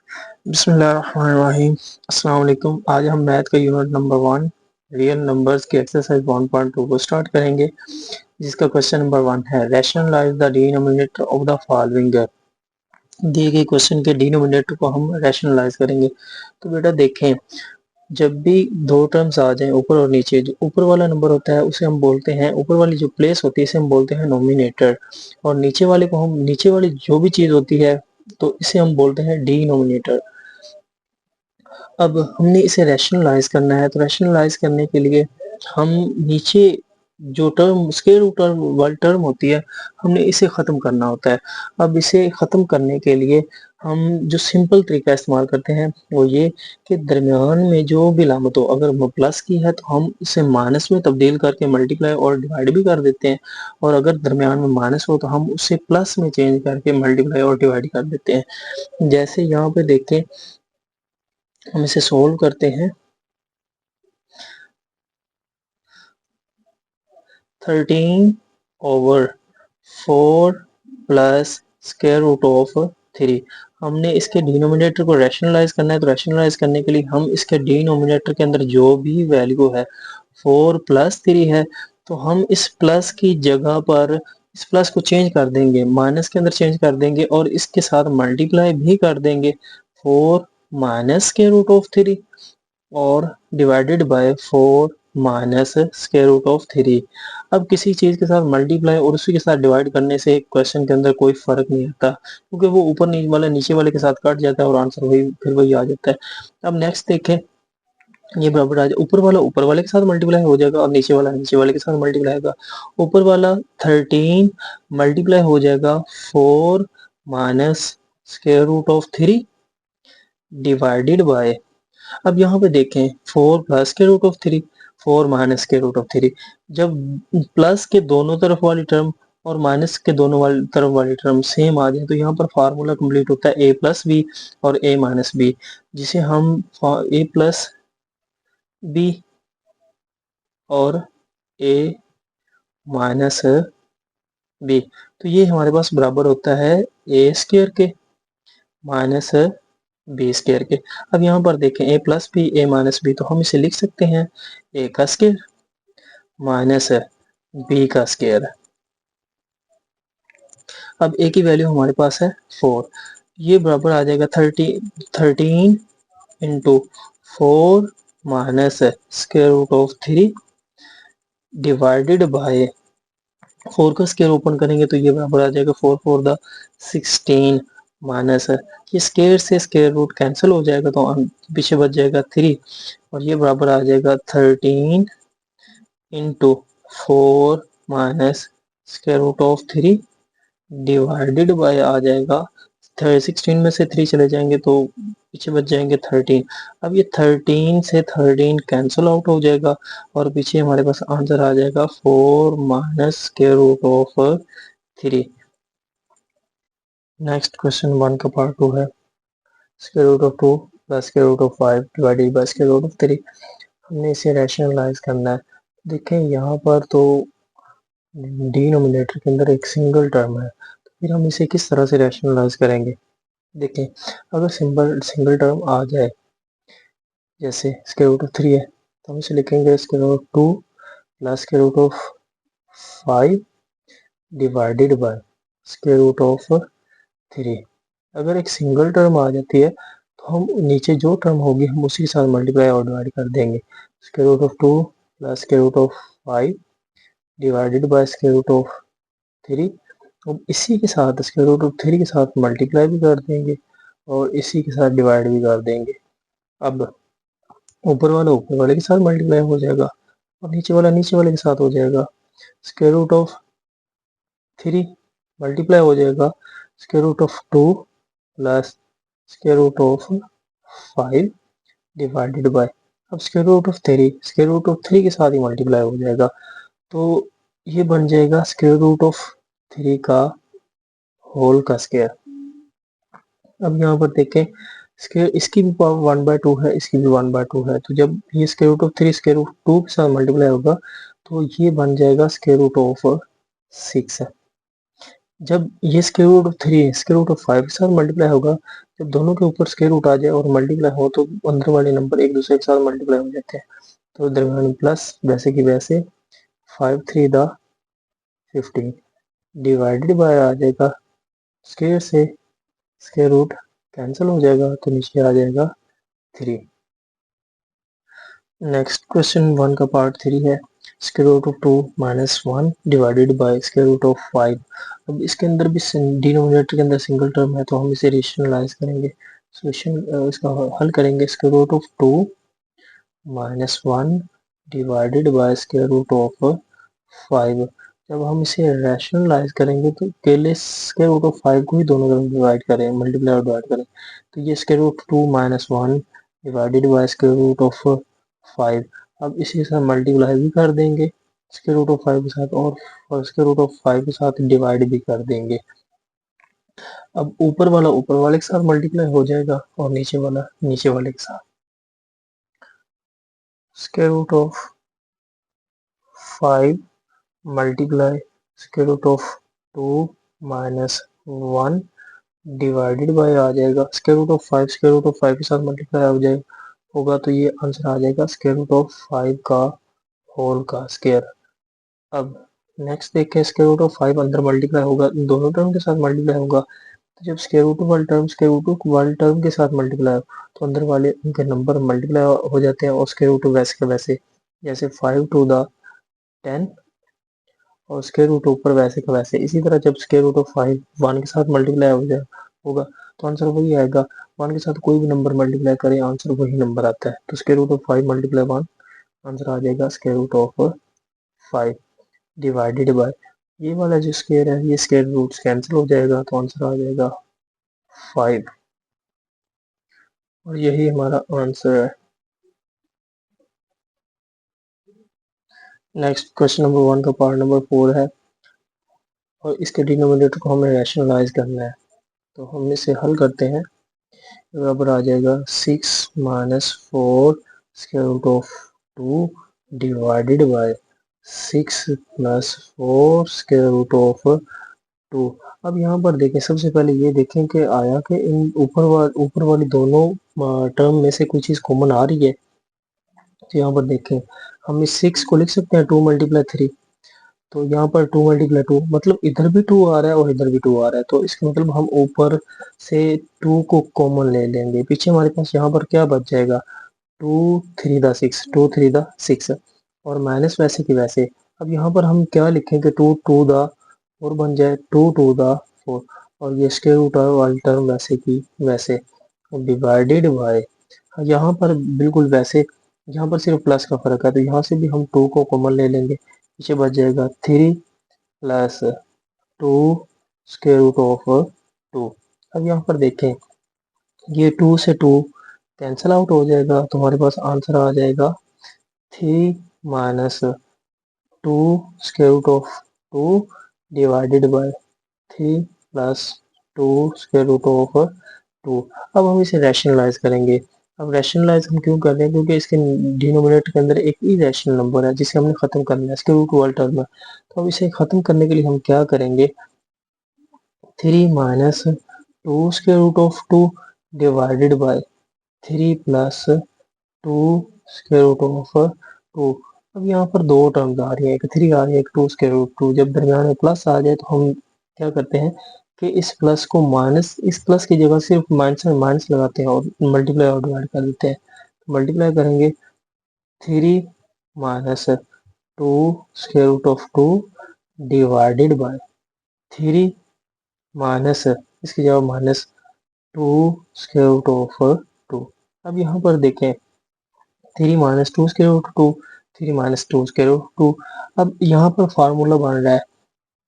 बिस्मिल्लाहिर्रहमानिर्रहीम। अस्सलाम वालेकुम। आज हम मैथ का यूनिट नंबर 1 रियल नंबर्स की एक्सरसाइज 1.2 को स्टार्ट करेंगे, जिसका क्वेश्चन नंबर 1 है rationalise the denominator of the following. दिए गए क्वेश्चन के डिनोमिनेटर को हम रैशनलाइज करेंगे। तो बेटा देखें, जब भी दो टर्म्स आ जाएं ऊपर और नीचे, जो ऊपर वाला नंबर होता है उसे हम बोलते हैं, ऊपर वाली जो प्लेस होती है इसे हम बोलते हैं नोमिनेटर, और नीचे वाले को हम, नीचे वाली जो भी चीज होती है तो इसे हम बोलते हैं डिनोमिनेटर। अब हमने इसे रैशनलाइज करना है, तो रैशनलाइज करने के लिए हम नीचे जो टर्म स्क्वायर रूट वाली टर्म होती है हमने इसे खत्म करना होता है। अब इसे खत्म करने के लिए हम जो सिंपल तरीका इस्तेमाल करते हैं वो ये कि दरमियान में जो भी लामत हो, अगर वो प्लस की है तो हम इसे माइनस में तब्दील करके मल्टीप्लाई और डिवाइड भी कर देते हैं, और अगर दरमियान में माइनस हो तो हम उसे प्लस में चेंज करके मल्टीप्लाई और डिवाइड कर देते हैं। जैसे यहाँ पे देखें, हम इसे सोल्व करते हैं। 13/4 प्लस स्क्वायर रूट ऑफ 3। हमने इसके डिनोमिनेटर को रैशनलाइज करना है, तो रैशनलाइज करने के लिए हम इसके डिनोमिनेटर के अंदर जो भी वैल्यू है 4 + 3 है, तो हम इस प्लस की जगह पर इस प्लस को चेंज कर देंगे, माइनस के अंदर चेंज कर देंगे और इसके साथ मल्टीप्लाई भी कर देंगे 4 माइनस स्क्वायर रूट ऑफ 3 और divided by 4 minus square root of 3। अब किसी चीज के साथ मल्टीप्लाई और उसी के साथ डिवाइड करने से क्वेश्चन के अंदर कोई फर्क नहीं आता, क्योंकि वो ऊपर नीचे वाले के साथ कट जाता है और आंसर वही फिर वही आ जाता है। अब नेक्स्ट देखें, ये बराबर आ जाए, ऊपर वाले के साथ मल्टीप्लाई हो जाएगा और नीचे वाले के साथ मल्टीप्लाई होगा। ऊपर वाला 13 मल्टीप्लाई हो जाएगा 4 minus square root of 3 divided by, अब यहाँ पे देखें 4 प्लस के रूट ऑफ 3, 4 माइनस के रूट ऑफ 3। जब प्लस के दोनों तरफ वाली टर्म और माइनस के दोनों वाली तरफ वाली टर्म सेम आ जाए तो यहाँ पर फार्मूला कंप्लीट होता है a+b और a-b, जिसे हम a+b और a-b, तो ये हमारे पास बराबर होता है a² के माइनस बी स्क्वायर के। अब यहाँ पर देखें a+b a-b, तो हम इसे लिख सकते हैं a का स्क्वायर माइनस b का स्क्वायर। अब a की वैल्यू हमारे पास है 4, ये बराबर आ जाएगा 13 into 4 minus square root of 3 divided by 4 का स्क्वायर ओपन करेंगे तो ये बराबर आ जाएगा 4 4 द 16 माइनस, ये स्क्वायर से स्क्वायर रूट कैंसिल हो जाएगा तो पीछे बच जाएगा 3, और ये बराबर आ जाएगा 13 into 4 minus square root of 3 divided by आ जाएगा 16 में से 3 चले जाएंगे तो पीछे बच जाएंगे 13। अब ये 13 से 13 कैंसिल आउट हो जाएगा और पीछे हमारे पास आंसर आ जाएगा 4 minus square root of 3। Next question 1 का पार्ट 2 है square root of 2 plus square root of 5 divided by square root of 3। हमने इसे रैशनलाइज करना है। देखें यहाँ पर तो डिनोमिनेटर के अंदर एक सिंगल टर्म है, तो फिर हम इसे किस तरह से रैशनलाइज करेंगे। देखें, अगर सिंगल टर्म आ जाए, जैसे स्क्वायर रूट ऑफ 3 है तो हम इसे लिखेंगे square root of 2 plus square root of 5 divided by square root of 3। अगर एक सिंगल टर्म आ जाती है तो हम नीचे जो टर्म होगी हम उसी के साथ मल्टीप्लाई और डिवाइड कर देंगे, square root of 2 plus square root of 5 divided by square root of 3। अब इसी के साथ स्क्वायर रूट ऑफ 3 के साथ मल्टीप्लाई भी कर देंगे और इसी के साथ डिवाइड भी कर देंगे। अब ऊपर वाला ऊपर वाले के साथ मल्टीप्लाई हो जाएगा और नीचे वाला नीचे वाले के साथ हो जाएगा। स्क्वायर रूट ऑफ 3 मल्टीप्लाई हो जाएगा square root of 2 plus square root of 5 divided by, अब स्क्वायर रूट ऑफ 3 के साथ ही मल्टीप्लाई हो जाएगा तो ये बन जाएगा स्क्वायर रूट ऑफ 3 का होल का स्क्वायर। अब यहाँ पर देखें, स्क्वायर इसकी भी पावर 1/2 है, इसकी भी 1/2 है, तो जब ये square root of 3 square root 2 के साथ मल्टीप्लाई होगा तो ये बन जाएगा स्क्वायर रूट ऑफ 6 है। जब ये square root of 3 square root of 5 के साथ मल्टीप्लाई होगा, जब दोनों के ऊपर स्क्वायर रूट आ जाए और मल्टीप्लाई हो तो अंदर वाले नंबर एक दूसरे के साथ मल्टीप्लाई हो जाते हैं, तो दरम्यान में प्लस वैसे की वैसे 5 3 दा 15 डिवाइडेड बाय आ जाएगा स्क्वायर से स्क्वायर रूट कैंसिल हो जाएगा तो नीचे आ जाएगा 3। नेक्स्ट क्वेश्चन 1 का पार्ट 3 है square root of 2 minus 1 divided by square root of 5। अब इसके अंदर भी डिनोमिनेटर के अंदर सिंगल टर्म है तो हम इसे रेशनलाइज करेंगे, सोल्यूशन इसका हल करेंगे। Square root of 2 minus 1 divided by square root of 5। जब हम इसे रैशनलाइज करेंगे तो पहले स्क्वायर रूट ऑफ 5 को ही दोनों तरफ डिवाइड करें, मल्टीप्लाई और डिवाइड करें, तो ये square root 2 minus 1 divided by square root of 5। अब इसी के साथ मल्टीप्लाई भी कर देंगे स्क्वायर रूट ऑफ 5 के साथ और स्क्वायर रूट ऑफ 5 के साथ डिवाइड भी कर देंगे। अब ऊपर वाले के साथ मल्टीप्लाई हो जाएगा और नीचे वाले के साथ। Square root of 5 multiply square root of 2 minus 1 divided by आ जाएगा square root of 5, square root of 5 के साथ मल्टीप्लाई हो जाए होगा तो ये आंसर आ जाएगा स्क्वायर रूट ऑफ 5 का होल का स्क्वायर। अब नेक्स्ट देखें स्क्वायर रूट ऑफ 5 अंदर मल्टीप्लाई होगा, दोनों टर्म के साथ मल्टीप्लाई होगा, तो जब स्क्वायर रूट वाले टर्म स्क्वायर रूट वाले टर्म के साथ मल्टीप्लाई हो तो अंदर वाले उनके नंबर मल्टीप्लाई हो जाते हैं और स्क्वायर रूट वैसे के वैसे, जैसे 5 टू द 10 और स्क्वायर रूट ऊपर वैसे का वैसे। इसी तरह जब स्क्वायर रूट ऑफ 5 1 के साथ मल्टीप्लाई हो जाए होगा तो आंसर वही आएगा, 1 के साथ कोई भी नंबर मल्टीप्लाई करें आंसर वही नंबर आता है, तो square root of 5 multiply 1 answer आ जाएगा square root of 5 divided by ये वाला जो स्क्वायर है ये स्क्वायर रूट्स कैंसिल हो जाएगा तो आंसर आ जाएगा 5 और यही हमारा आंसर है। नेक्स्ट क्वेश्चन नंबर 1 का पार्ट नंबर 4 है और इसके डिनोमिनेटर को हमें रैशनलाइज करना है, तो हम इसे हल करते हैं। बराबर आ जाएगा 6 minus 4 square root of 2 divided by 6 plus 4 square root of 2। अब यहाँ पर देखें, सबसे पहले ये देखें कि आया कि इन ऊपर वाली दोनों टर्म में से कोई चीज़ कॉमन आ रही है, तो यहाँ पर देखें हम इस 6 को लिख सकते हैं 2 मल्टीप्लाई 3, तो यहाँ पर 2 मल्टीप्लाई 2 मतलब इधर भी 2 आ रहा है और इधर भी 2 आ रहा है, तो इसका मतलब हम ऊपर से 2 को कॉमन ले लेंगे, पीछे हमारे पास यहाँ पर क्या बच जाएगा 2 3 दा 6 2 3 दा 6 और माइनस वैसे की वैसे। अब यहाँ पर हम क्या लिखेंगे 2 2 दा 4 बन जाए 2 2 दा 4 और ये स्क्वायर रूट वाली टर्म वैसे की वैसे डिवाइडेड बाय यहाँ पर बिल्कुल वैसे, यहाँ पर सिर्फ प्लस का फर्क है तो यहाँ से भी हम 2 को कॉमन ले लेंगे, पीछे बच जाएगा 3 प्लस 2 स्क्वायर रूट ऑफ 2। अब यहाँ पर देखें ये 2 से 2 कैंसिल आउट हो जाएगा तो हमारे पास आंसर आ जाएगा 3 minus 2 square root of 2 divided by 3 plus 2 square root of 2। अब हम इसे रैशनलाइज करेंगे। अब रैशनलाइज हम क्यों कर रहे हैं, क्योंकि इसके डिनोमिनेटर के अंदर एक इरेशनल नंबर है जिसे हमने खत्म करना है इसके रूट वाले टर्म में, तो अब इसे खत्म करने के लिए हम क्या करेंगे 3 minus 2 square root of 2 divided by 3 plus 2 square root of 2। अब यहाँ पर दो टर्म्स आ रही है, एक 3 आ रही है एक 2 स्क्वायर रूट 2, जब दरम्यान में प्लस आ जाए तो हम क्या करते हैं कि इस प्लस को माइनस, इस प्लस की जगह सिर्फ माइनस में माइनस लगाते हैं और मल्टीप्लाई और डिवाइड कर देते हैं, मल्टीप्लाई करेंगे 3 minus 2 square root of 2 divided by 3 minus इसकी जगह माइनस 2 स्क्वायर रूट ऑफ 2। अब यहाँ पर देखें 3 minus 2 square root 2 3 minus 2 square root 2। अब यहाँ पर फार्मूला बन रहा है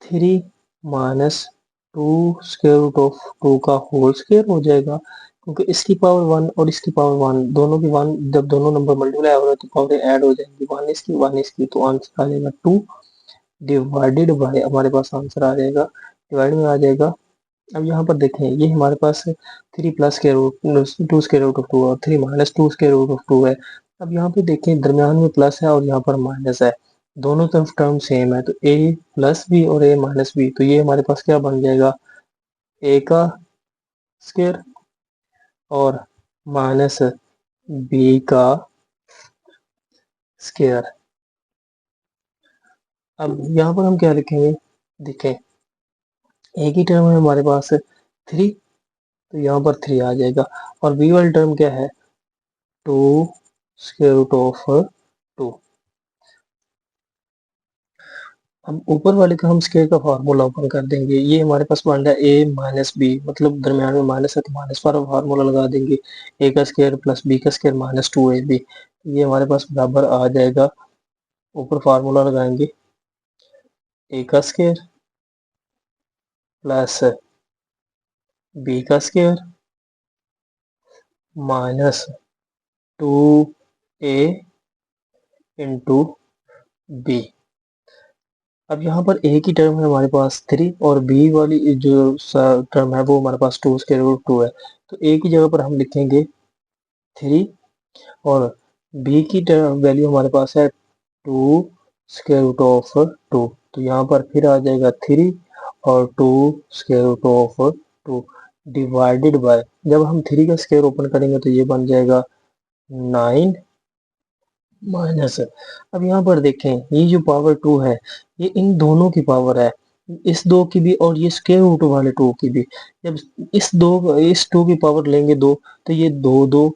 3 माइनस 2 स्क्वायर रूट ऑफ 2 का होल स्क्वायर हो जाएगा, क्योंकि इसकी पावर 1 और इसकी पावर 1 दोनों की 1, जब दोनों नंबर मल्टीप्लाई हो रहे हैं तो पावर ऐड हो जाएंगी, 1 इसकी तो आंसर आ जाएगा 2 डिवाइडेड बाय हमारे पास आंसर आ जाएगा डिवाइड में आ जाएगा। अब यहाँ पर देखें ये हमारे पास 3 प्लस के रूट 2 स्क्वायर रूट ऑफ 2 और 3 माइनस 2 स्क्वायर रूट ऑफ 2 है। अब यहाँ पे देखें दरमियान में प्लस है और यहाँ पर माइनस है, दोनों तरफ टर्म सेम है तो a प्लस बी और a माइनस बी, तो ये हमारे पास क्या बन जाएगा, a का स्क्वायर और माइनस b का स्क्वायर। अब यहाँ पर हम क्या लिखेंगे, देखें a की टर्म है हमारे पास 3, तो यहाँ पर 3 आ जाएगा, और b वाली टर्म क्या है, 2 स्क्वायर रूट ऑफ 2। अब ऊपर वाले का हम स्क्वायर का फार्मूला ओपन कर देंगे, ये हमारे पास बन रहा है ए माइनस बी, मतलब दरम्यान में माइनस है तो माइनस वाला फार्मूला लगा देंगे, ए का स्क्वायर प्लस बी का स्क्वायर माइनस 2ab, ये हमारे पास बराबर आ जाएगा, ऊपर फार्मूला लगाएंगे ए का स्क्वायर प्लस बी का square minus 2a into b. अब यहाँ पर a की टर्म है हमारे पास 3 और b वाली जो टर्म है वो हमारे पास 2 स्क्वायर रूट 2 है, तो a की जगह पर हम लिखेंगे 3 और b की वैल्यू हमारे पास है 2 स्क्वायर रूट ऑफ 2, तो यहाँ पर फिर आ जाएगा 3 और 2 square root of 2 divided by, जब हम 3 का स्क्वायर ओपन करेंगे तो ये बन जाएगा 9 माइनस। अब यहाँ पर देखें ये जो पावर 2 है ये इन दोनों की पावर है, इस 2 की भी और ये स्क्वायर रूट वाले 2 की भी, जब इस 2 की पावर लेंगे 2 तो ये 2 2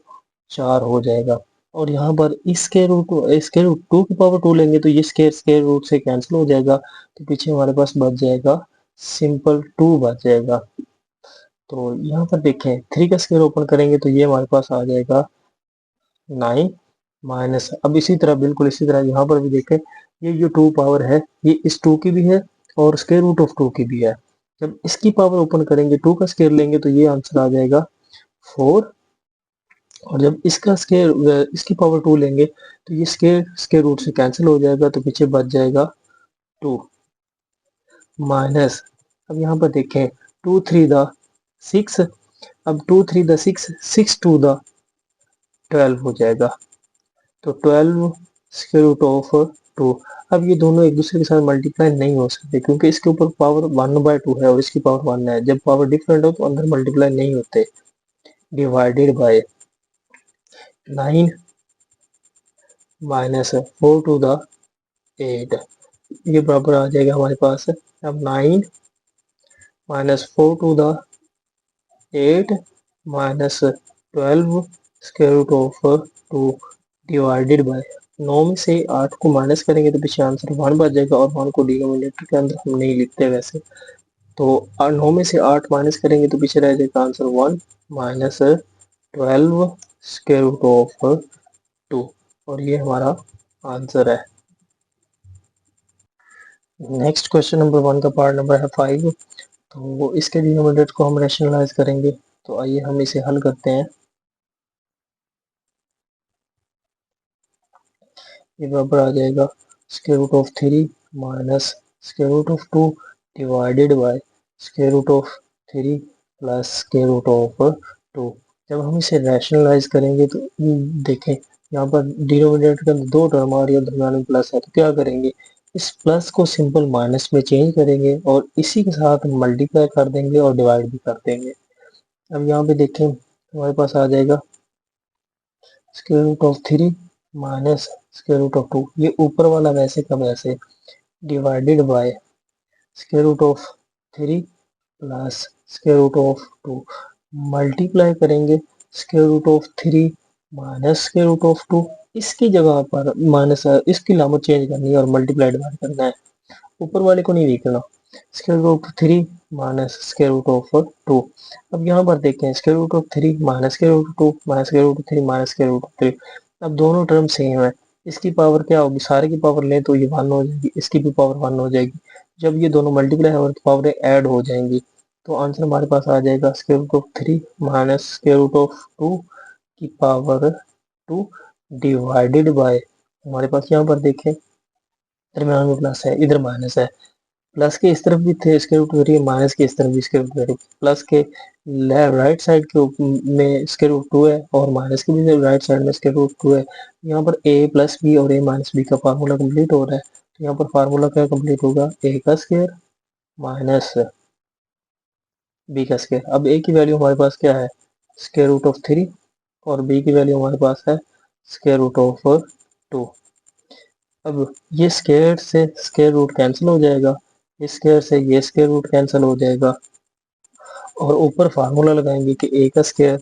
4 हो जाएगा, और यहाँ पर इस स्क्वायर रूट 2 की पावर 2 लेंगे तो ये स्क्वायर रूट से कैंसिल हो जाएगा, तो पीछे हमारे पास बच जाएगा सिंपल 2 बच जाएगा। तो यहाँ पर देखें 3 का स्क्वायर ओपन करेंगे तो ये हमारे पास आ जाएगा 9 माइनस। अब इसी तरह बिल्कुल इसी तरह यहाँ पर भी देखें ये जो 2 पावर है ये इस 2 की भी है और स्क्वायर रूट ऑफ 2 की भी है, जब इसकी पावर ओपन करेंगे 2 का स्क्वायर लेंगे तो ये आंसर आ जाएगा 4, और जब इसका स्क्वायर इसकी पावर 2 लेंगे तो ये स्क्वायर रूट से कैंसिल हो जाएगा, तो पीछे बच जाएगा 2 माइनस। अब यहाँ पर देखें 2 3 द 6, अब 2 3 द 6 6 2 द 12 हो जाएगा, तो 12 स्क्वायर रूट ऑफ 2। अब ये दोनों एक दूसरे के साथ मल्टीप्लाई नहीं हो सकते क्योंकि इसके ऊपर पावर 1/2 है और इसकी पावर 1 है, जब पावर डिफरेंट हो तो अंदर मल्टीप्लाई नहीं होते, divided by 9 minus 4 to the 8, ये बराबर आ जाएगा हमारे पास। अब 9 minus 4 to the 8 minus 12 square root of 2 divided by 9 में से 8 को माइनस करेंगे तो पीछे आंसर 1 बच जाएगा, और 1 को डिनोमिनेटर के अंदर हम नहीं लिखते वैसे, तो 9 में से 8 माइनस करेंगे तो पीछे रह जाएगा answer 1 minus 12 square root of 2, और ये हमारा आंसर है। नेक्स्ट क्वेश्चन नंबर 1 का पार्ट नंबर है 5, तो इसके डिनोमिनेटर को हम रैशनलाइज करेंगे, तो आइए हम इसे हल करते हैं। ये बराबर आ जाएगा square root of 3 minus square root of 2 divided by square root of 3 plus square root of 2। जब हम इसे रैशनलाइज करेंगे तो देखें यहाँ पर डिनोमिनेटर के अंदर 2 टर्म आ रही है, दरम्यान में प्लस है, तो क्या करेंगे इस प्लस को सिंपल माइनस में चेंज करेंगे और इसी के साथ मल्टीप्लाई कर देंगे और डिवाइड भी कर देंगे। अब यहाँ पे देखें हमारे पास आ जाएगा square root of 3 minus square root of 2, ये ऊपर वाला वैसे का वैसे divided by square root of 3 plus square root of 2, multiply करेंगे square root of 3 minus square root of 2, इसकी जगह पर माइनस इसकी लामत चेंज करनी है और मल्टीप्लाई डिवाइड करना है, ऊपर वाले को नहीं लिखना, square root of 3 minus square root of 2। अब यहाँ पर देखें square root of 3 minus square root of 2 minus square root of 3 minus square root of 3, अब दोनों टर्म सेम है, इसकी पावर क्या होगी, सारे की पावर लें तो ये 1 हो जाएगी, इसकी भी पावर 1 हो जाएगी, जब ये दोनों मल्टीप्लाई हो तो पावरें ऐड हो जाएंगी, तो आंसर हमारे पास आ जाएगा square root of 3 minus square root of 2 की पावर 2 डिवाइडेड बाय, हमारे पास यहाँ पर देखें दरम्यान में प्लस है इधर माइनस है, प्लस के इस तरफ भी थे स्क्वायर रूट करिए, माइनस के इस तरफ भी स्क्वायर रूट करिए, प्लस के राइट साइड के में स्क्वायर रूट 2 है और माइनस के भी राइट साइड में स्क्वायर रूट 2 है, यहाँ पर a प्लस बी और a माइनस बी का फार्मूला कंप्लीट हो रहा है, तो यहाँ पर फार्मूला क्या कंप्लीट होगा, ए का स्क्वायर माइनस बी का स्क्वायर। अब ए की वैल्यू हमारे पास क्या है, स्क्वायर रूट ऑफ 3, और बी की वैल्यू हमारे पास है स्क्वायर रूट ऑफ 2। अब ये स्क्वायर से स्क्वायर रूट कैंसिल हो जाएगा, इस स्क्वायर से ये स्क्वायर रूट कैंसिल हो जाएगा, और ऊपर फार्मूला लगाएंगे कि ए का स्क्वायर,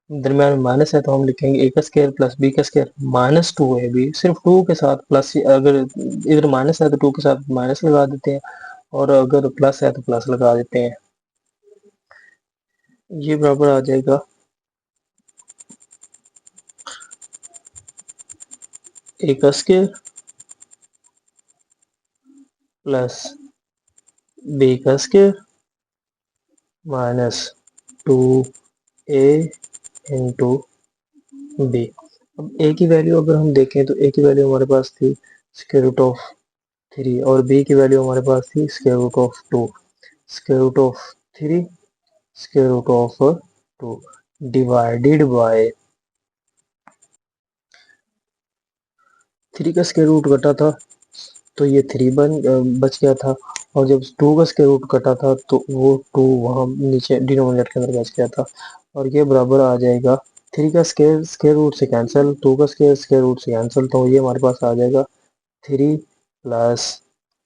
दरम्यान में माइनस है तो हम लिखेंगे ए का स्क्वायर प्लस बी का स्क्वायर माइनस 2ab, सिर्फ 2 के साथ प्लस, अगर इधर माइनस है तो 2 के साथ माइनस लगा देते हैं, और अगर प्लस है तो प्लस लगा देते हैं। ये बराबर आ जाएगा ए का स्क्वायर प्लस बी का square minus 2a into b. अब ए की वैल्यू अगर हम देखें तो ए की वैल्यू हमारे पास थी स्क्वायर रूट ऑफ 3, और बी की वैल्यू हमारे पास थी square root of 2। Square root of 3 square root of 2 divided by 3 का स्क्वायर रूट कटा था तो ये 3 बच गया था, और जब 2 का स्क्वायर रूट कटा था तो वो 2 वहाँ नीचे डिनोमिनेटर के अंदर बच गया था, और ये बराबर आ जाएगा 3 का स्क्वायर स्क्वायर रूट से कैंसिल, 2 का स्क्वायर स्क्वायर रूट से कैंसिल, तो ये हमारे पास आ जाएगा 3 प्लस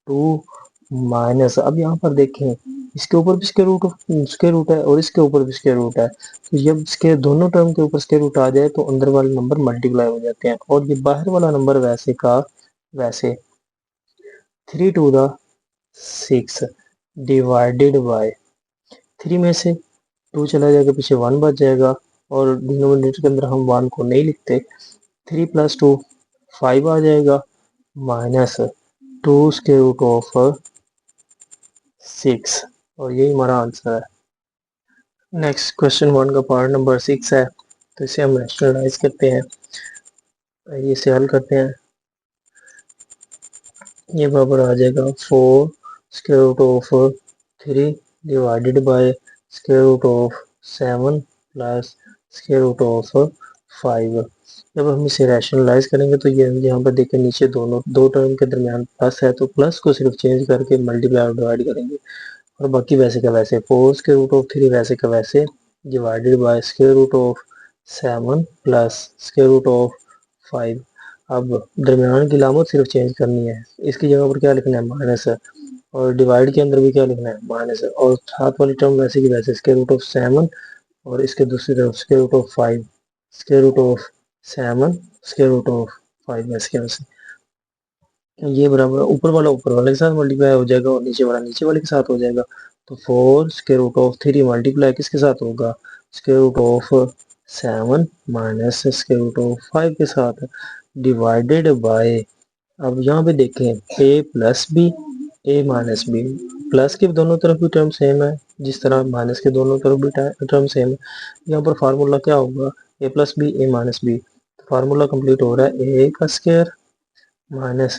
2 माइनस, अब यहाँ पर देखें इसके ऊपर भी स्क्वायर रूट है और इसके ऊपर भी स्क्वायर रूट है, तो जब इसके दोनों टर्म के ऊपर स्क्वायर रूट आ जाए तो अंदर वाले नंबर मल्टीप्लाई हो जाते हैं, और ये बाहर वाला नंबर वैसे का वैसे 3 टू द 6 डिवाइडेड बाय 3 में से 2 चला जाएगा, पीछे 1 बच जाएगा, और डिनोमिनेटर के अंदर हम 1 को नहीं लिखते, 3 प्लस 2 5 आ जाएगा, माइनस 2 स्क्वायर रूट ऑफ 6, और यही हमारा आंसर है। नेक्स्ट क्वेश्चन 1 का पार्ट नंबर 6 है, तो इसे हम रैशनलाइज करते हैं, इसे हल करते हैं। ये बराबर आ जाएगा 4 square root of 3 divided by square root of 7 plus square root of 5। जब हम इसे रैशनलाइज करेंगे तो ये यहाँ पर देखिए नीचे दोनों दो टर्म के दरमियान प्लस है, तो प्लस को सिर्फ चेंज करके मल्टीप्लाई और डिवाइड करेंगे, और बाकी वैसे का वैसे 4 स्क्वायर रूट ऑफ 3 वैसे का वैसे divided by square root of 7 plus square root of 5। अब दरमियान की लामत सिर्फ चेंज करनी है, इसकी जगह पर क्या लिखना है, माइनस है, और डिवाइड के अंदर भी क्या लिखना है, माइनस है, और साथ वाली टर्म वैसे की वैसे स्क्वायर रूट ऑफ 7, और इसके दूसरी तरफ square root of 5, square root of 7 square root of 5 वैसे के वैसे। ये बराबर ऊपर वाले के साथ मल्टीप्लाई हो जाएगा, और नीचे वाला नीचे वाले के साथ हो जाएगा, तो 4 स्क्वायर रूट ऑफ 3 मल्टीप्लाई किसके साथ होगा, square root of 7 minus square root of 5 के साथ, डिवाइडेड बाय, अब यहाँ पे देखें a plus b a minus b, plus के दोनों तरफ भी टर्म सेम है जिस तरह माइनस के दोनों तरफ भी टर्म सेम है, यहाँ पर फार्मूला क्या होगा, a plus b a minus b, formula complete हो रहा है a का स्क्वायर माइनस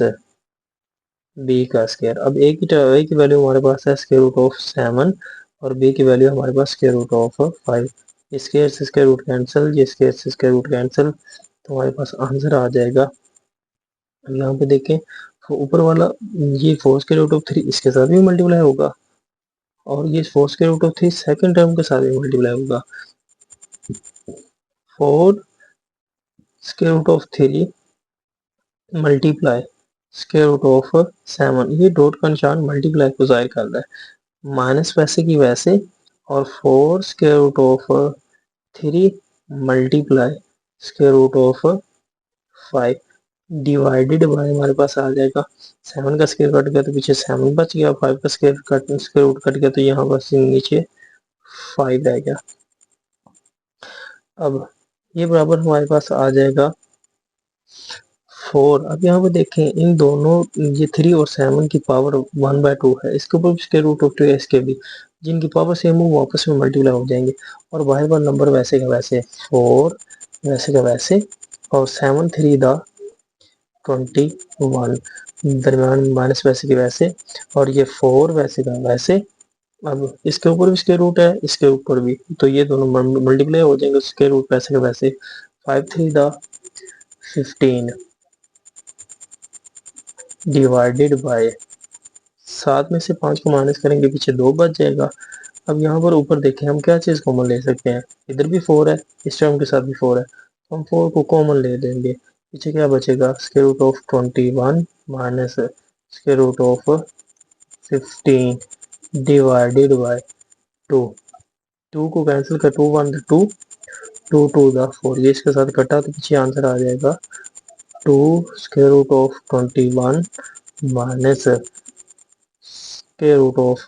बी का स्क्वायर। अब ए की वैल्यू हमारे पास है स्क्वायर रूट ऑफ 7, और बी की वैल्यू हमारे पास स्क्वायर रूट ऑफ 5, स्क्वायर से स्क्वायर रूट कैंसिल, ये स्क्वायर से स्क्वायर रूट कैंसिल, तो हमारे पास आंसर आ जाएगा। अब यहाँ पे देखें तो ऊपर वाला ये 4 स्क्वायर रूट ऑफ 3 इसके साथ भी मल्टीप्लाई होगा, और ये 4 square root of 3 second term के साथ भी मल्टीप्लाई होगा, 4 square root of 3 multiply square root of 7, ये डॉट का निशान मल्टीप्लाई को जाहिर करता है, माइनस वैसे की वैसे, और 4 square root of 3 multiply square root of 5 divided by, हमारे पास आ जाएगा 7 का स्क्वायर कट गया तो पीछे 7 बच गया, 5 का स्क्वायर रूट कट गया तो यहाँ बस नीचे 5 रह गया। अब ये बराबर हमारे पास आ जाएगा 4। अब यहाँ पे देखें इन दोनों, ये 3 और 7 की पावर 1/2 है, इसके ऊपर स्क्वायर रूट ऑफ 2 है, इसके भी जिनकी पावर सेम हो वो आपस में मल्टीप्लाई हो जाएंगे, और बाहर वाला नंबर वैसे का वैसे 4 वैसे का वैसे, और 7 3 द 21 दरम्यान माइनस वैसे के वैसे, और ये 4 वैसे का वैसे। अब इसके ऊपर भी स्क्वायर रूट है, इसके ऊपर भी, तो ये दोनों मल्टीप्लाई हो जाएंगे, स्क्वायर रूट वैसे का वैसे, 5 3 द 15 डिवाइडेड बाय 7 में से 5 को माइनस करेंगे, पीछे 2 बच जाएगा। अब यहाँ पर ऊपर देखें हम क्या चीज़ कॉमन ले सकते हैं, इधर भी 4 है, इस टर्म के साथ भी 4 है, तो हम 4 को कॉमन ले लेंगे। पीछे क्या बचेगा, square root of 21 minus square root of 15 divided by 2। 2 को कैंसिल कर, 2 1 2, 2 2 4, ये इसके साथ कटा तो पीछे आंसर आ जाएगा 2 square root of 21 minus square root of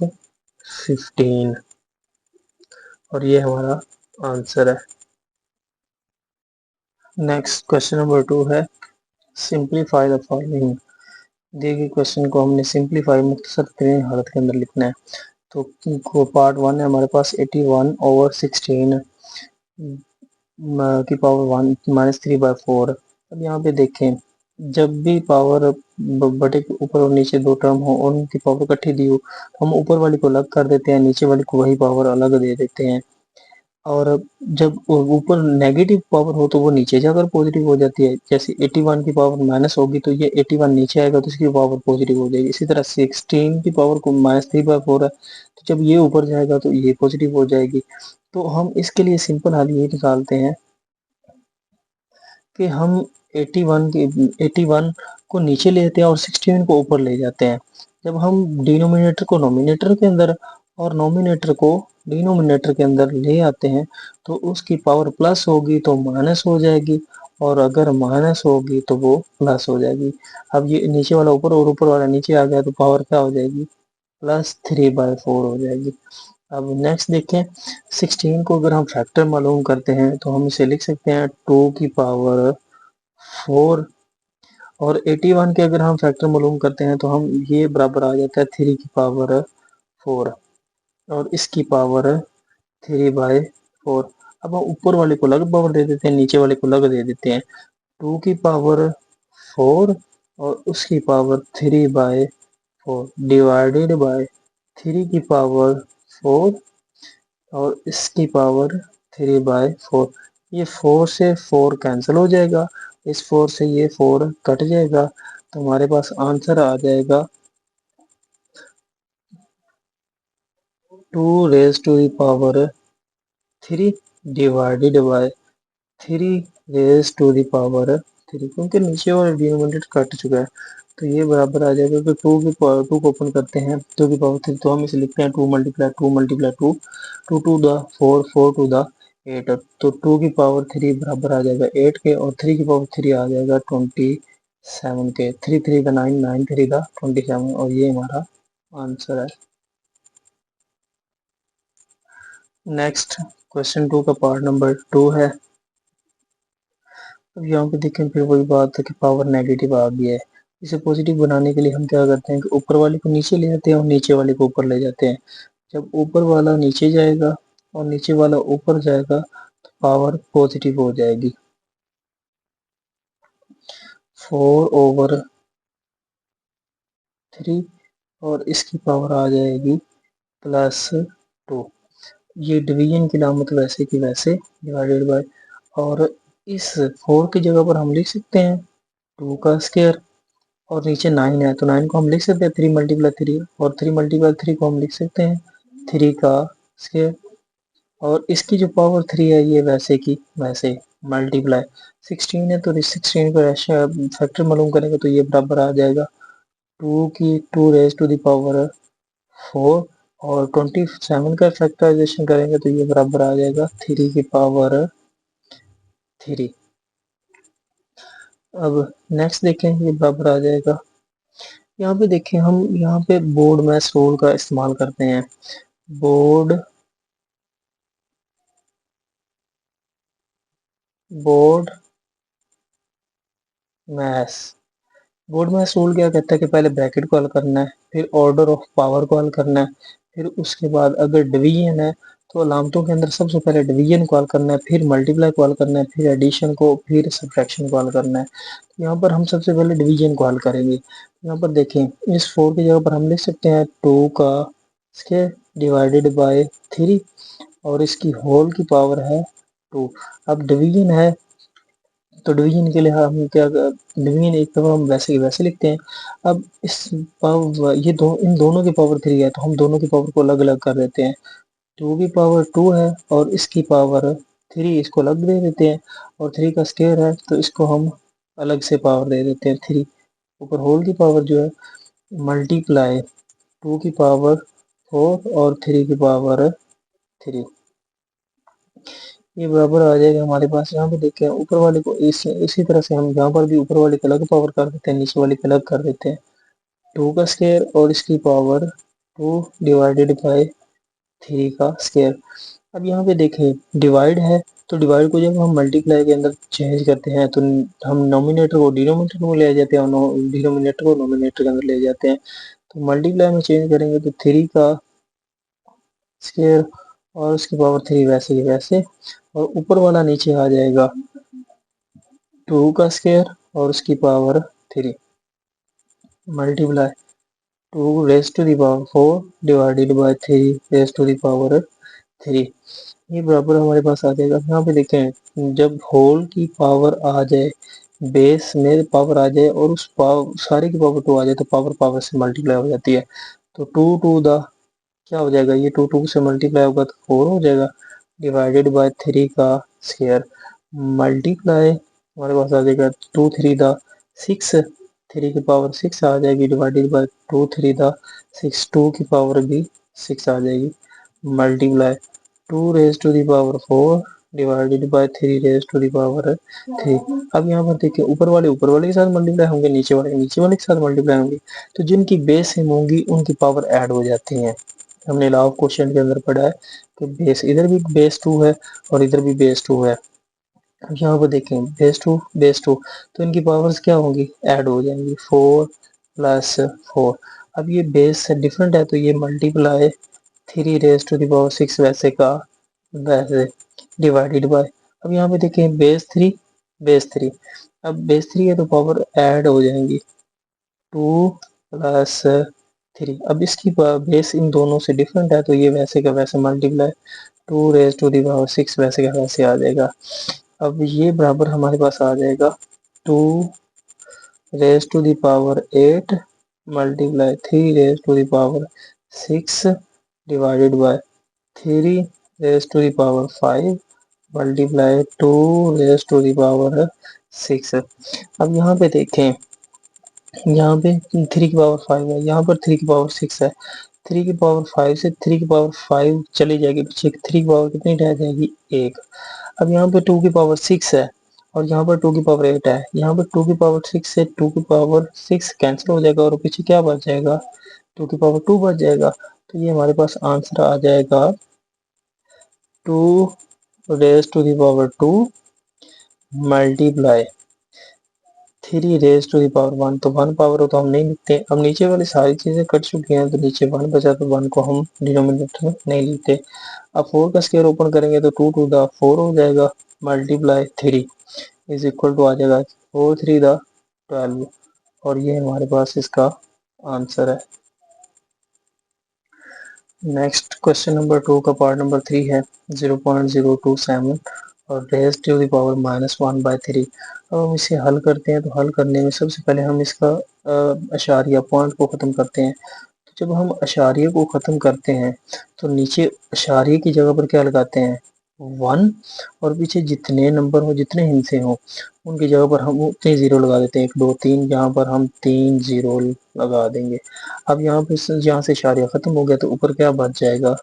15, और ये हमारा आंसर है। नेक्स्ट क्वेश्चन नंबर 2 है सिंप्लीफाई द फॉलोइंग। दिए गए क्वेश्चन को हमने सिंप्लीफाई मुख्तसर तरीन हालत के अंदर लिखना है। तो पार्ट 1 है हमारे पास 81/16 की पावर 1 माइनस 3/4। अब यहाँ पे देखें, जब भी पावर बटे के ऊपर और नीचे दो टर्म हो और उनकी पावर इकट्ठी दी हो, हम ऊपर वाली को अलग कर देते हैं, नीचे वाली को वही पावर अलग दे देते हैं। और जब ऊपर नेगेटिव पावर हो तो वो नीचे जाकर पॉजिटिव हो जाती है। जैसे 81 की पावर माइनस होगी तो ये 81 नीचे आएगा तो इसकी पावर पॉजिटिव हो जाएगी। इसी तरह 16 की पावर को -3/4 है, तो जब ये ऊपर जाएगा तो ये पॉजिटिव हो जाएगी। तो हम इसके लिए सिंपल हल ये निकालते हैं कि हम 81 को नीचे ले जाते हैं और 16 को ऊपर ले जाते हैं। जब हम डिनोमिनेटर को नोमिनेटर के अंदर और नोमिनेटर को डिनोमिनेटर के अंदर ले आते हैं तो उसकी पावर प्लस होगी तो माइनस हो जाएगी, और अगर माइनस होगी तो वो प्लस हो जाएगी। अब ये नीचे वाला ऊपर और ऊपर वाला नीचे आ गया तो पावर क्या हो जाएगी, +3/4 हो जाएगी। अब नेक्स्ट देखें, 16 को अगर हम फैक्टर मालूम करते हैं तो हम इसे लिख सकते हैं 2 की पावर 4, और 81 के अगर हम फैक्टर मालूम करते हैं तो हम ये बराबर आ जाता है 3 की पावर 4, और इसकी पावर 3/4। अब हम ऊपर वाले को अलग पावर दे देते हैं, नीचे वाले को अलग दे देते हैं। 2 की पावर 4 और उसकी पावर 3/4 डिवाइडेड बाय 3 की पावर 4 और इसकी पावर 3/4। ये 4 से 4 कैंसिल हो जाएगा, इस 4 से ये 4 कट जाएगा, तो हमारे पास आंसर आ जाएगा 2 raise to the power 3 divided by 3 raise to the power 3, क्योंकि नीचे वाला डिनोमिनेटर कट चुका है तो ये बराबर आ जाएगा कि 2 की पावर 2 को ओपन करते हैं 2 की पावर 3, तो हम इसे लिखते हैं 2 multiply 2 multiply 2, 2 to the 4, 4 to the 8, तो 2 की पावर 3 बराबर आ जाएगा 8 के, और 3 की पावर 3 आ जाएगा 27 के। 3 3 का 9, 9 3 का 27, और ये हमारा आंसर है। नेक्स्ट क्वेश्चन 2 का पार्ट नंबर 2 है। अब यहाँ पे देखें फिर वही बात है कि पावर नेगेटिव आ गया है। इसे पॉजिटिव बनाने के लिए हम क्या करते हैं कि ऊपर वाले को नीचे ले जाते हैं और नीचे वाले को ऊपर ले जाते हैं। जब ऊपर वाला नीचे जाएगा और नीचे वाला ऊपर जाएगा तो पावर पॉजिटिव हो जाएगी। 4/3 और इसकी पावर आ जाएगी +2। ये डिवीजन की लामत वैसे की वैसे डिवाइडेड बाय, और इस 4 की जगह पर हम लिख सकते हैं 2 का स्क्वायर, और नीचे 9 है तो 9 को हम लिख सकते हैं 3 मल्टीप्लाई 3, और 3 मल्टीप्लाई 3 को हम लिख सकते हैं 3 का स्क्वायर, और इसकी जो पावर 3 है ये वैसे की वैसे मल्टीप्लाई 16 है तो 16 को फैक्टर मालूम करेंगे तो ये बराबर आ जाएगा 2 रेज टू द पावर 4, और 27 का फैक्टराइजेशन करेंगे तो ये बराबर आ जाएगा 3 की पावर 3। अब नेक्स्ट देखें, ये बराबर आ जाएगा, यहाँ पे देखें हम यहाँ पे बोर्ड मैथ रूल का इस्तेमाल करते हैं। Board board math board math rule क्या कहता है कि पहले ब्रैकेट को हल करना है, फिर ऑर्डर ऑफ पावर को हल करना है, फिर उसके बाद अगर डिवीजन है तो अलामतों के अंदर सबसे पहले डिवीजन को हल करना है, फिर मल्टीप्लाई को हल करना है, फिर एडिशन को, फिर सब्ट्रैक्शन को हल करना है। तो यहाँ पर हम सबसे पहले डिवीजन को हल करेंगे। यहाँ पर देखें, इस 4 की जगह पर हम लिख सकते हैं 2 का स्क्वायर डिवाइडेड बाय 3, और इसकी होल की पावर है 2। अब डिवीजन है तो डिवीजन के लिए हम क्या, डिवीजन एक तरफ हम वैसे ही वैसे लिखते हैं। अब इस पावर इन दोनों की पावर 3 है, तो हम दोनों की पावर को अलग अलग कर देते हैं। 2 की पावर 2 है और इसकी पावर 3, इसको अलग दे देते हैं। और 3 का स्क्वायर है तो इसको हम अलग से पावर दे देते हैं 3। ऊपर होल की पावर जो है मल्टीप्लाई 2 की पावर 4 और 3 की पावर 3, ये बराबर आ जाएगा हमारे पास। यहाँ पे देखिए ऊपर वाले को इसी तरह से हम यहाँ पर भी ऊपर वाले को अलग पावर कर देते हैं, नीचे वाले को अलग कर देते हैं। 2 का स्क्वायर और इसकी पावर 2 डिवाइडेड बाय 3 का स्क्वायर। अब यहाँ पे देखें डिवाइड है, तो डिवाइड को जब हम मल्टीप्लाई के अंदर चेंज करते हैं तो हम नोमिनेटर को डिनोमिनेटर में ले जाते हैं और डिनोमिनेटर को नोमिनेटर के अंदर ले जाते हैं। तो मल्टीप्लाई में चेंज करेंगे तो 3 का स्क्वायर और उसकी पावर 3 वैसे ही वैसे, और ऊपर वाला नीचे आ जाएगा 2 का स्क्वायर और उसकी power 3 multiply 2 raise to the power 4 divided by 3 raise to the power 3, ये बराबर हमारे पास आ जाएगा। यहाँ पे देखें जब होल की पावर आ जाए, बेस में पावर आ जाए और उस पावर सारी की पावर 2 आ जाए तो पावर पावर से मल्टीप्लाई हो जाती है। तो 2 टू द क्या हो जाएगा, ये 2 2 से मल्टीप्लाई होगा तो 4 हो जाएगा, डिवाइडेड बाय 3 का स्क्वायर मल्टीप्लाई हमारे पास आ जाएगा 2 3 द 6, 3 की पावर 6 आ जाएगी, डिवाइडेड बाय 2 3 द 6, 2 की पावर भी 6 आ जाएगी, multiply 2 raise to the power 4 divided by 3 raise to the power 3। अब यहाँ पर देखिए ऊपर वाले के साथ मल्टीप्लाई होंगे, नीचे वाले के साथ मल्टीप्लाई होंगे, तो जिनकी बेस सेम होंगी उनकी पावर ऐड हो जाती है। हमने लॉ ऑफ क्वेश्चन के अंदर पढ़ा है कि बेस इधर भी बेस 2 है और इधर भी बेस 2 है। अब यहाँ पर देखें बेस टू तो इनकी पावर्स क्या होंगी, ऐड हो जाएंगी, 4 प्लस 4। अब ये बेस डिफरेंट है तो ये multiply 3 raise to the power 6 वैसे का वैसे, डिवाइडेड बाय, अब यहाँ पे देखें बेस 3, अब बेस 3 है तो पावर ऐड हो जाएंगी 2 प्लस 3। अब इसकी बेस इन दोनों से डिफरेंट है तो ये वैसे का वैसे multiply 2 raise to the power 6 वैसे का वैसे आ जाएगा। अब ये बराबर हमारे पास आ जाएगा 2 raise to the power 8 multiply 3 raise to the power 6 divided by 3 raise to the power 5 multiply 2 raise to the power 6। अब यहाँ पे देखें, यहाँ पे 3 की पावर 5 है, यहाँ पर 3 की पावर 6 है, 3 की पावर 5 से 3 की पावर 5 चली जाएगी पीछे, 3 की पावर कितनी रह जाएगी 1। अब यहाँ पे 2 की पावर 6 है और यहाँ पर 2 की पावर 8 है, यहाँ पर 2 की पावर 6 से 2 की पावर 6 कैंसिल हो जाएगा और पीछे क्या बच जाएगा, 2 की पावर 2 बच जाएगा। तो ये हमारे पास आंसर आ जाएगा 2 raise to the power 2 multiply 3 raise to the power 1, तो 1 पावर हो तो हम नहीं लिखते। अब नीचे वाली सारी चीजें कट चुकी हैं तो नीचे 1 बचा तो 1 को हम डिनोमिनेटर में नहीं लिखते। अब 4 का स्क्वायर ओपन करेंगे तो 2 टू द 4 हो जाएगा, मल्टीप्लाई 3 इज इक्वल टू आ जाएगा 4 3 द 12, और ये हमारे पास इसका आंसर है। नेक्स्ट क्वेश्चन नंबर 2 का पार्ट नंबर 3 है 0.027 और रेज टू द पावर -1/3। अब हम इसे हल करते हैं तो हल करने में सबसे पहले हम इसका अशारिया पॉइंट को ख़त्म करते हैं। तो जब हम अशारिये को ख़त्म करते हैं तो नीचे अशारिये की जगह पर क्या लगाते हैं 1, और पीछे जितने नंबर हो जितने हिस्से हों उनकी जगह पर हम उतने ज़ीरो लगा देते हैं, 1 2 3, यहाँ पर हम 3 ज़ीरो लगा देंगे। अब यहाँ पे यहाँ से इशारिया ख़त्म हो गया तो ऊपर क्या बच जाएगा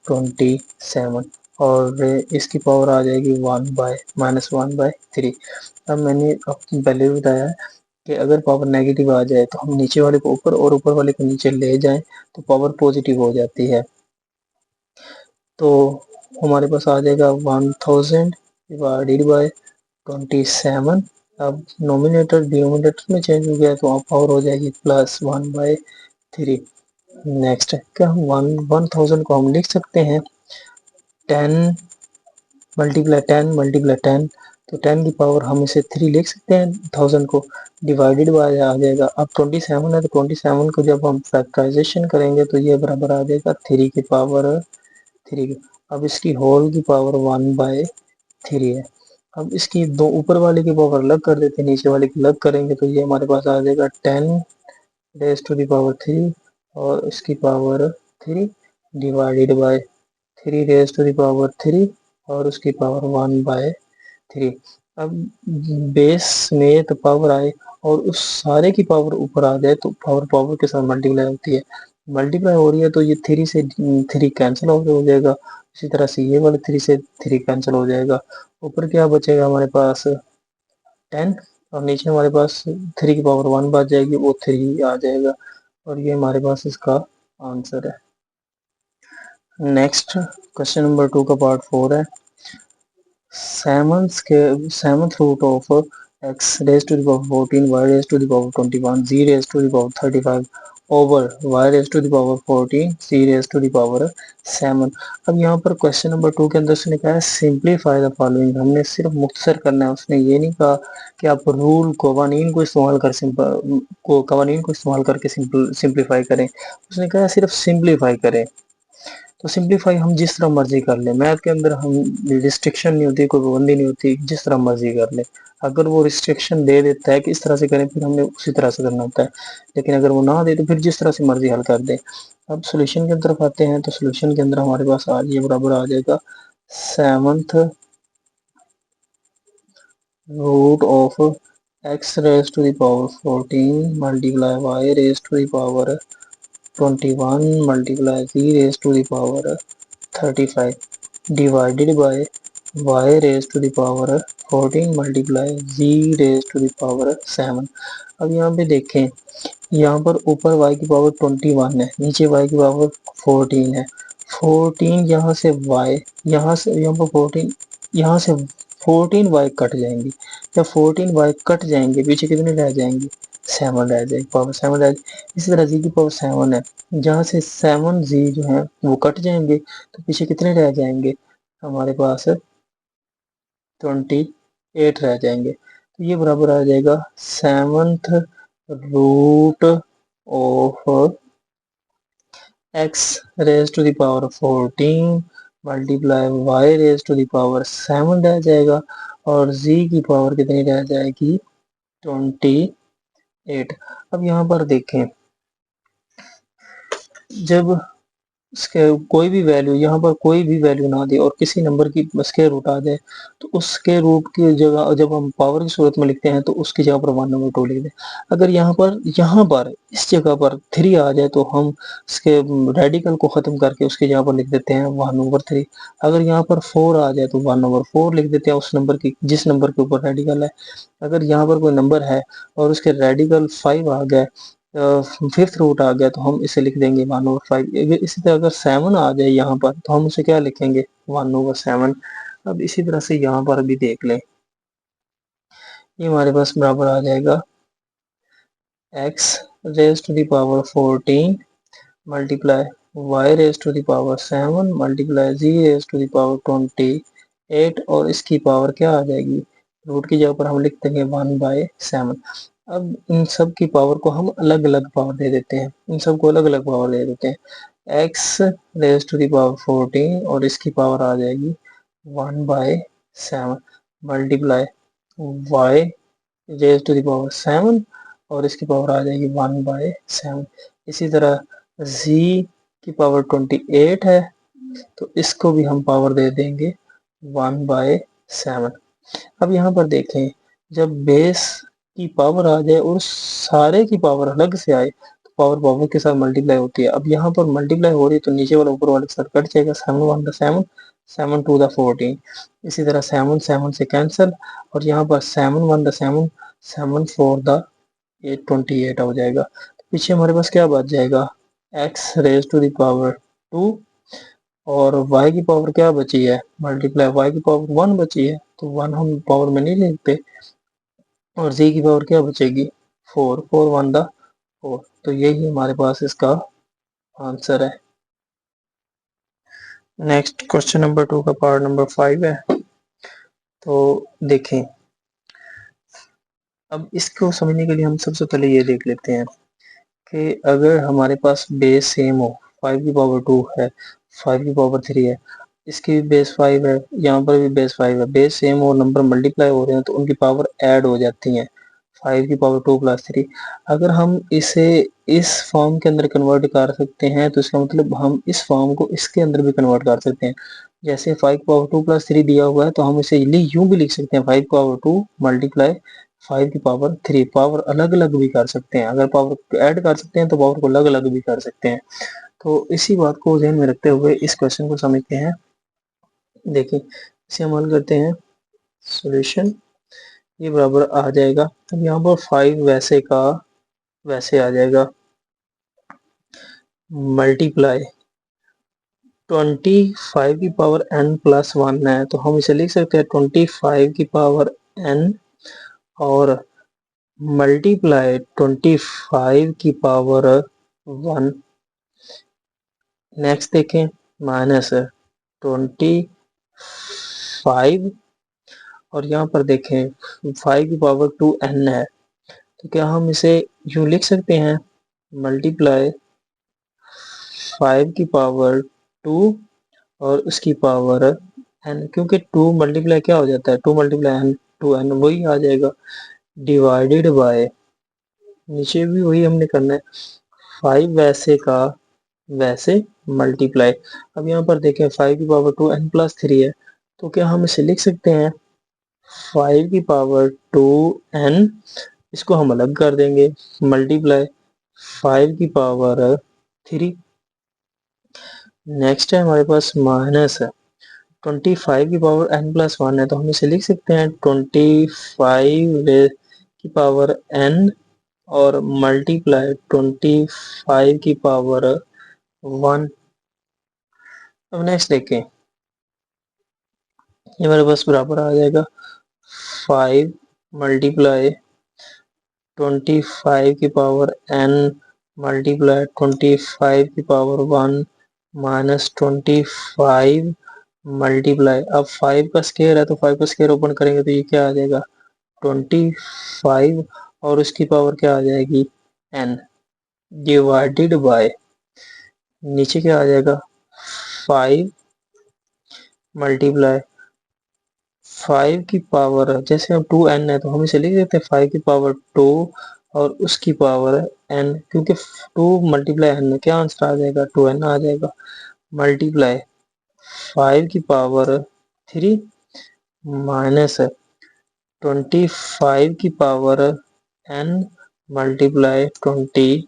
27, और इसकी पावर आ जाएगी -1/3। अब मैंने आपको पहले भी बताया है कि अगर पावर नेगेटिव आ जाए तो हम नीचे वाले को ऊपर और ऊपर वाले को नीचे ले जाएं तो पावर पॉजिटिव हो जाती है। तो हमारे पास आ जाएगा 1000 डिवाइडेड बाय 27। अब नोमिनेटर डिनोमिनेटर में चेंज हो गया तो पावर हो जाएगी +1/3। नेक्स्ट क्या हम 1000 को हम लिख सकते हैं 10 मल्टीप्लाई 10, तो 10 की पावर हम इसे 3 लिख सकते हैं 1000 को, डिवाइडेड बाय आ जाएगा। अब 27 है तो 27 को जब हम फैक्टराइजेशन करेंगे तो ये बराबर आ जाएगा 3 की पावर 3 की। अब इसकी होल की पावर 1/3 है, अब इसकी दो ऊपर वाले की पावर अलग कर देते हैं, नीचे वाले की अलग करेंगे तो ये हमारे पास आ जाएगा 10 रेज टू द पावर 3 और इसकी power 3 divided by 3 raise to the power 3 और उसकी पावर 1/3। अब बेस में तो पावर आए और उस सारे की पावर ऊपर आ जाए तो पावर पावर के साथ मल्टीप्लाई होती है, मल्टीप्लाई हो रही है तो ये 3 से 3 कैंसिल हो जाएगा। इसी तरह से ये वाले 3 से 3 कैंसिल हो जाएगा। ऊपर क्या बचेगा हमारे पास 10 और नीचे हमारे पास 3 की पावर 1 बच जाएगी, वो 3 आ जाएगा और ये हमारे पास इसका आंसर है। नेक्स्ट क्वेश्चन नंबर 2 का पार्ट 4 है। Seventh root of x raise to the power 14 y raise to the power 21 z raise to the power 35 over y raise to the power 14 c raise to the power 7। अब यहाँ पर question number 2 के अंदर उसने कहा है simplify the following. हमने सिर्फ मुख्तसर करना है, उसने ये नहीं कहा कि आप रूल कवानीन को इस्तेमाल कर कवानीन को इस्तेमाल करके सिंप्लीफाई करें, उसने कहा सिर्फ सिंप्लीफाई करें। तो सिंप्लीफाई हम जिस तरह मर्जी कर ले, मैथ के अंदर हम रिस्ट्रिक्शन नहीं होती, कोई पाबंदी नहीं होती, जिस तरह मर्जी कर ले। अगर वो रिस्ट्रिक्शन दे देता है कि इस तरह से करें फिर हमने उसी तरह से करना होता है, लेकिन अगर वो ना दे तो फिर जिस तरह से मर्जी हल कर दे। अब सोल्यूशन की तरफ आते हैं तो सोल्यूशन के अंदर हमारे पास आज ये बराबर आ जाएगा seventh root of x raise to the power 14 multiply y raise to the power 21 multiply z raise to the power 35 divided by y raise to the power 14 multiply z raise to the power 7। अब यहाँ पे देखें, यहाँ पर ऊपर y की power 21 है, नीचे y की पावर 14 है। 14 यहाँ से y, यहाँ पर 14, यहाँ से 14 y कट जाएंगे। जब 14 y कट जाएंगे पीछे कितने रह जाएंगे, 7 रह जाएगी, पावर 7 रह जाएगी। इसी तरह z की पावर 7 है, जहाँ से 7z जो है वो कट जाएंगे तो पीछे कितने रह जाएंगे, हमारे पास 28 रह जाएंगे। तो ये बराबर आ जाएगा seventh root of x raise to the power 14 multiply y raise to the power 7 रह जाएगा और z की पावर कितनी रह जाएगी, 28। अब यहाँ पर देखें, जब कोई भी वैल्यू, यहाँ पर कोई भी वैल्यू ना दे और किसी नंबर की स्क्वायर रूट आ जाए तो उस स्क्वायर रूट की जगह जब हम पावर की सूरत में लिखते हैं तो उसकी जगह पर 1/2 लिख दें। अगर यहाँ पर इस जगह पर 3 आ जाए तो हम इसके रेडिकल को ख़त्म करके उसकी जगह पर लिख देते हैं 1/3। अगर यहाँ पर 4 आ जाए तो 1/4 लिख देते हैं उस नंबर की, जिस नंबर के ऊपर रेडिकल है। अगर यहाँ पर कोई नंबर है और उसके रेडिकल 5 आ गए, फिफ्थ रूट आ गया तो हम इसे लिख देंगे 1/5। इसी तरह अगर 7 आ जाए यहाँ पर तो हम उसे क्या लिखेंगे, 1/7। अब इसी तरह से यहाँ पर भी देख लें, ये हमारे पास बराबर आ जाएगा x raise to the power 14 multiply y raise to the power 7 multiply z raise to the power 28 और इसकी पावर क्या आ जाएगी, रूट की जगह पर हम लिख देंगे 1/7। अब इन सब की पावर को हम अलग अलग पावर दे देते हैं, इन सब को अलग अलग पावर दे देते हैं। x raise to the power 14 और इसकी पावर आ जाएगी 1/7 multiply y raise to the power 7 और इसकी पावर आ जाएगी 1/7। इसी तरह z की पावर 28 है तो इसको भी हम पावर दे देंगे 1/7। अब यहाँ पर देखें, जब बेस की पावर आ जाए और सारे की पावर अलग से आए तो पावर पावर के साथ मल्टीप्लाई होती है। अब यहाँ पर मल्टीप्लाई हो रही है तो नीचे वाला ऊपर वाले के साथ कट जाएगा, 7 1 7 7 2 14। इसी तरह 7 7 से कैंसिल और यहाँ पर 7 1 7 7 4 28 हो जाएगा। तो पीछे हमारे पास क्या बच जाएगा, x raise to the power 2 और y की पावर क्या बची है, मल्टीप्लाई y की पावर 1 बची है तो 1 हम पावर में नहीं लिखते और z की पावर क्या बचेगी, 4 4 1 4। तो यही हमारे पास इसका आंसर है। नेक्स्ट क्वेश्चन नंबर 2 का पार्ट नंबर 5 है। तो देखें, अब इसको समझने के लिए हम सबसे पहले ये देख लेते हैं कि अगर हमारे पास बेस सेम हो, 5 की पावर 2 है, 5 की पावर 3 है इसकी भी बेस 5 है, यहाँ पर भी बेस 5 है, बेस सेम और नंबर मल्टीप्लाई हो रहे हैं तो उनकी पावर ऐड हो जाती हैं, 5 की पावर 2 प्लस 3। अगर हम इसे इस फॉर्म के अंदर कन्वर्ट कर सकते हैं तो इसका मतलब हम इस फॉर्म को इसके अंदर भी कन्वर्ट कर सकते हैं। जैसे 5 की पावर 2 प्लस 3 दिया हुआ है तो हम इसे यूं भी लिख सकते हैं, 5 की पावर 2 मल्टीप्लाई 5 की पावर 3। पावर अलग अलग भी कर सकते हैं, अगर पावर ऐड कर सकते हैं तो पावर को अलग अलग भी कर सकते हैं। तो इसी बात को ध्यान में रखते हुए इस क्वेश्चन को समझते हैं। देखिए इसे हम हल करते हैं, सॉल्यूशन ये बराबर आ जाएगा। अब यहाँ पर 5 वैसे का वैसे आ जाएगा, मल्टीप्लाई 25 की पावर n प्लस 1 है तो हम इसे लिख सकते हैं 25 की पावर n और मल्टीप्लाई 25 की पावर 1। नेक्स्ट देखें, माइनस 25 और यहाँ पर देखें 5 की पावर 2n है तो क्या हम इसे यूं लिख सकते हैं, मल्टीप्लाई 5 की पावर 2 और उसकी पावर n, क्योंकि 2 मल्टीप्लाई क्या हो जाता है, 2 मल्टीप्लाई n 2n वही आ जाएगा, डिवाइडेड बाय, नीचे भी वही हमने करना है, 5 वैसे का वैसे मल्टीप्लाई। अब यहाँ पर देखें 5 की पावर 2n प्लस 3 है तो क्या हम इसे लिख सकते हैं 5 की पावर 2n, इसको हम अलग कर देंगे, मल्टीप्लाई 5 की पावर 3। नेक्स्ट है हमारे पास माइनस 25 की पावर n प्लस 1 है तो हम इसे लिख सकते हैं 25 की पावर n और मल्टीप्लाई 25 की पावर 1। अब नेक्स्ट देखें, ये हमारे पास बराबर आ जाएगा 5 मल्टीप्लाई 25 की पावर n मल्टीप्लाई 25 की पावर 1 माइनस 25 मल्टीप्लाई, अब 5 का स्क्वायर है तो 5 का स्क्वायर ओपन करेंगे तो ये क्या आ जाएगा 25 और उसकी पावर क्या आ जाएगी n, डिवाइडेड बाय, नीचे क्या आ जाएगा 5 मल्टीप्लाई 5 की पावर, जैसे हम 2n है तो हम इसे लिख देते हैं 5 की पावर 2 और उसकी पावर n, क्योंकि 2 मल्टीप्लाई n में क्या आंसर आ जाएगा 2n आ जाएगा, मल्टीप्लाई 5 की पावर 3 माइनस 25 की पावर n मल्टीप्लाई 25,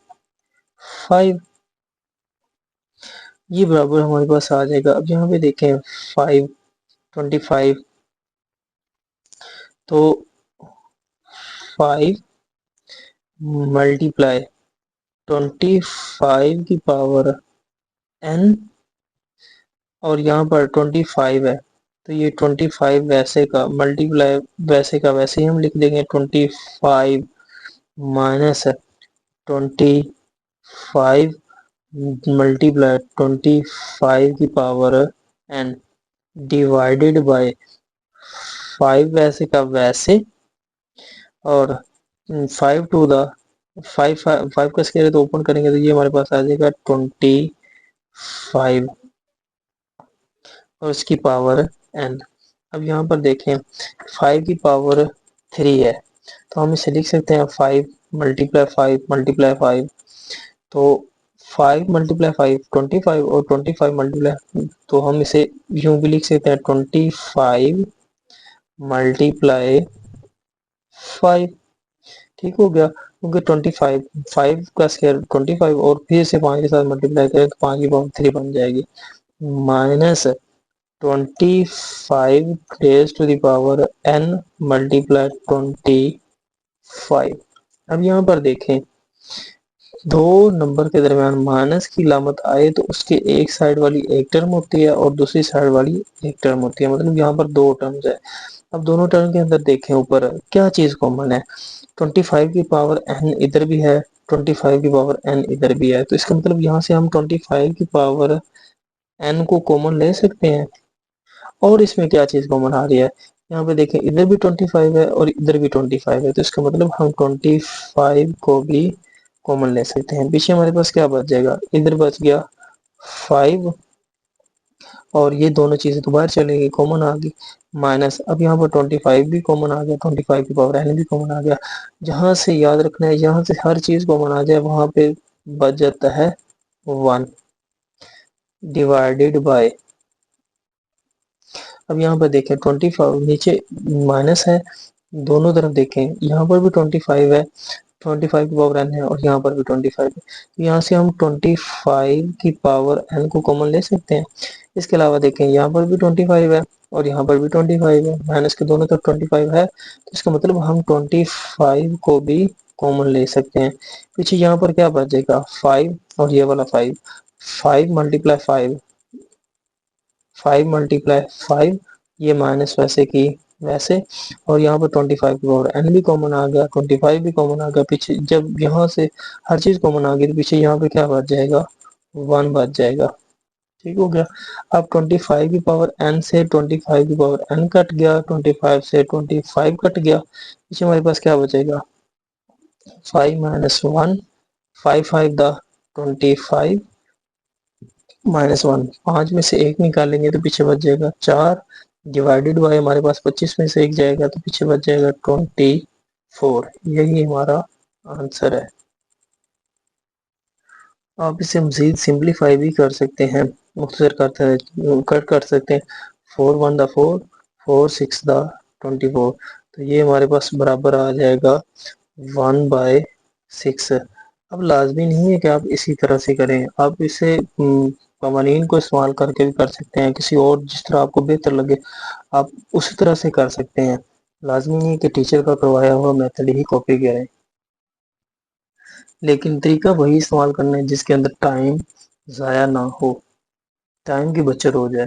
ये बराबर हमारे पास आ जाएगा। अब यहाँ पे देखें 25 तो 5 मल्टीप्लाई 25 की पावर n और यहाँ पर 25 है तो ये 25 वैसे का मल्टीप्लाई वैसे का वैसे ही हम लिख देंगे 25 माइनस 25 मल्टीप्लाई 25 की पावर n डिवाइडेड बाय 5 वैसे का वैसे और 5 टू द 5 का स्क्वायर है तो ओपन करेंगे तो ये हमारे पास आ जाएगा 25 और इसकी पावर n। अब यहाँ पर देखें 5 की पावर 3 है तो हम इसे लिख सकते हैं 5 मल्टीप्लाई 5 मल्टीप्लाई 5, तो 5 मल्टीप्लाई 5 25 और 25 मल्टीप्लाई, तो हम इसे यूं भी लिख सकते हैं 25 मल्टीप्लाई 5, ठीक हो गया, क्योंकि 25 5 का स्क्वायर 25 और फिर से 5 के साथ मल्टीप्लाई करें तो 5 की पावर 3 बन जाएगी, minus 25 raise to the power n multiply 25। अब यहाँ पर देखें दो नंबर के दरमियान माइनस की लामत आए तो उसके एक साइड वाली एक टर्म होती है और दूसरी साइड वाली एक टर्म होती है, मतलब यहाँ पर दो टर्म्स है। अब दोनों टर्म के अंदर देखें ऊपर क्या चीज कॉमन है, 25 की पावर n इधर भी है, 25 की पावर n इधर भी है, तो इसका मतलब यहाँ से हम 25 की पावर n को कॉमन ले सकते हैं। और इसमें क्या चीज कॉमन आ रही है, यहाँ पे देखें इधर भी 25 है और इधर भी 25 है, तो इसका मतलब हम 25 को भी कॉमन ले सकते हैं। पीछे हमारे पास क्या बच जाएगा, इधर बच गया 5 और ये दोनों चीजें तो बाहर चली गई, कॉमन आ गई, माइनस। अब यहाँ पर 25 भी कॉमन आ गया, 25 की पावर n भी कॉमन आ गया। जहां से याद रखना है, जहां से हर चीज कॉमन आ जाए वहां पे बच जाता है 1 डिवाइडेड बाय। अब यहाँ पर देखें 25 नीचे माइनस है, दोनों तरफ देखें, यहाँ पर भी 25 है, 25 की पावर n है, और यहाँ पर भी 25 है। तो यहाँ से हम 25 की पावर n को कॉमन ले सकते हैं। इसके अलावा देखें यहाँ पर भी 25 है और यहाँ पर भी 25 है, माइनस के दोनों तरफ 25 है, तो इसका मतलब हम 25 को भी कॉमन ले सकते हैं। पीछे यहाँ पर क्या बच जाएगा, 5 और ये वाला 5, 5 मल्टीप्लाई 5, 5 मल्टीप्लाई 5, ये माइनस वैसे की वैसे, और यहाँ पर 25 की पावर n भी कॉमन आ गया, 25 भी कॉमन आ गया। पीछे जब यहाँ से हर चीज कॉमन आ गई तो पीछे यहाँ पे क्या बच जाएगा, 1 बच जाएगा। ठीक हो गया। अब 25 की पावर n से 25 की पावर n कट गया, 25 से 25 कट गया, पीछे हमारे पास क्या बचेगा, 5 माइनस 1, 5 5 द 25 माइनस 1, 5 में से एक निकालेंगे तो पीछे बच जाएगा 4, डिवाइडेड बाय हमारे पास 25 में से एक जाएगा तो पीछे बच जाएगा 24। यही हमारा आंसर है। आप इसे मजीद सिंप्लीफाई भी कर सकते हैं, मुख्तसर कर सकते हैं। 4 1 द 4, 4 6 द 24, तो ये हमारे पास बराबर आ जाएगा 1/6। अब लाजमी नहीं है कि आप इसी तरह से करें, आप इसे कवानीन को इस्तेमाल करके भी कर सकते हैं, किसी और जिस तरह आपको बेहतर लगे आप उसी तरह से कर सकते हैं। लाजमी नहीं है कि टीचर का करवाया हुआ मेथड ही कॉपी करें, लेकिन तरीका वही इस्तेमाल करना है जिसके अंदर टाइम ज़ाया ना हो, टाइम की बचत हो जाए।